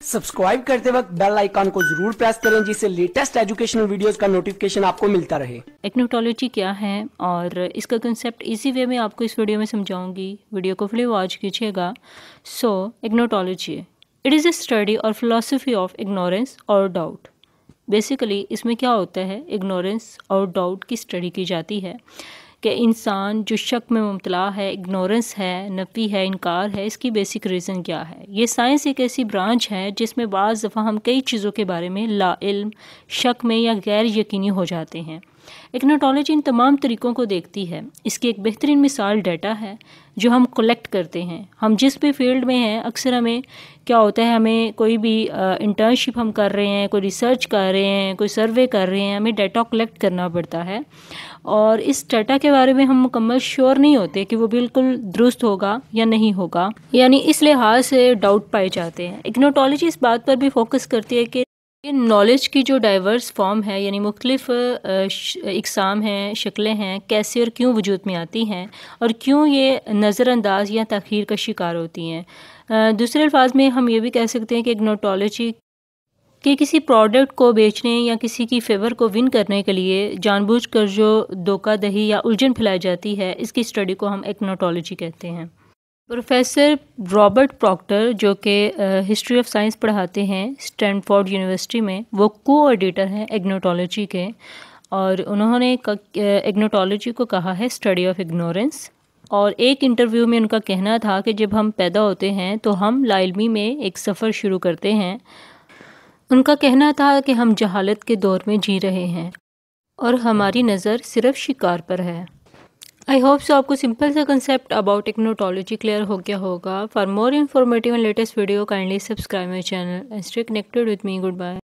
Subscribe करते वक्त bell icon को जरूर प्रेस करें जिससे लेटेस्ट एजुकेशनल वीडियोस का नोटिफिकेशन आपको मिलता रहे। इग्नोटोलॉजी क्या है और इसका कंसेप्ट इजी वे में आपको इस वीडियो में समझाऊंगी। वीडियो को फुली वॉच कीजिएगा। इग्नोटोलॉजी इट इज़ अ स्टडी और फिलॉसफी ऑफ इग्नोरेंस और डाउट। बेसिकली इसमें क्या होता है, इग्नोरेंस और डाउट की स्टडी की जाती है कि इंसान जो शक में मुब्तला है, इग्नोरेंस है, नफ़ी है, इनकार है, इसकी बेसिक रीज़न क्या है। ये साइंस एक ऐसी ब्रांच है जिसमें बाज़ दफ़ा हम कई चीज़ों के बारे में ला इल्म, शक में या गैर यकीनी हो जाते हैं। इग्नोटोलॉजी इन तमाम तरीक़ों को देखती है। इसकी एक बेहतरीन मिसाल डाटा है जो हम कलेक्ट करते हैं। हम जिस भी फील्ड में हैं, अक्सर हमें क्या होता है, हमें कोई भी इंटर्नशिप हम कर रहे हैं, कोई रिसर्च कर रहे हैं, कोई सर्वे कर रहे हैं, हमें डाटा कलेक्ट करना पड़ता है और इस डाटा के बारे में हम मुकम्मल श्योर नहीं होते कि वो बिल्कुल दुरुस्त होगा या नहीं होगा, यानी इस लिहाज से डाउट पाए जाते हैं। इग्नोटोलॉजी इस बात पर भी फोकस करती है कि नॉलेज की जो डाइवर्स फॉर्म है, यानी मुख्तलिफ इकसाम हैं, शक्लें हैं, कैसे और क्यों वजूद में आती हैं और क्यों ये नज़रअंदाज या तख़ीर का शिकार होती हैं। दूसरे अल्फाज में हम ये भी कह सकते हैं कि इग्नोटोलॉजी कि किसी प्रोडक्ट को बेचने या किसी की फेवर को विन करने के लिए जानबूझकर जो धोखा दही या उलझन फैलाई जाती है, इसकी स्टडी को हम इग्नोटोलॉजी कहते हैं। प्रोफेसर रॉबर्ट प्रॉक्टर जो कि हिस्ट्री ऑफ साइंस पढ़ाते हैं स्टैनफोर्ड यूनिवर्सिटी में, वो को-ऑर्डिनेटर हैं इग्नोटोलॉजी के, और उन्होंने इग्नोटोलॉजी को कहा है स्टडी ऑफ इग्नोरेंस। और एक इंटरव्यू में उनका कहना था कि जब हम पैदा होते हैं तो हम लाइल्मी में एक सफ़र शुरू करते हैं। उनका कहना था कि हम जहालत के दौर में जी रहे हैं और हमारी नज़र सिर्फ शिकार पर है। आई होप सो आपको सिंपल सा कंसेप्ट अबाउट इग्नोटोलॉजी क्लियर हो गया होगा। For more informative and latest video kindly subscribe my channel and stay connected with me. Good bye.